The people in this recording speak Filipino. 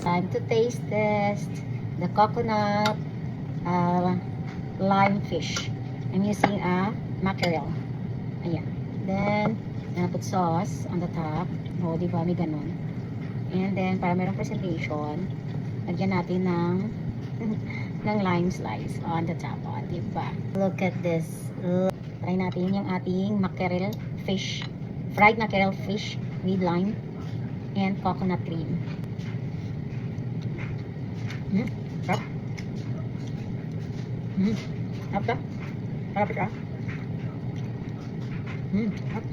time to taste test the coconut lime fish. I'm using a mackerel. Ayan. Then, put sauce on the top. O, diba? May ganun. And then, para merong presentation, lagyan natin ng ng lime slice on the top. O, diba? Look at this. Try natin yung ating mackerel fish. Fried mackerel fish with lime and coconut cream. Sarap. Sarap ka? Sarap ka? Sarap.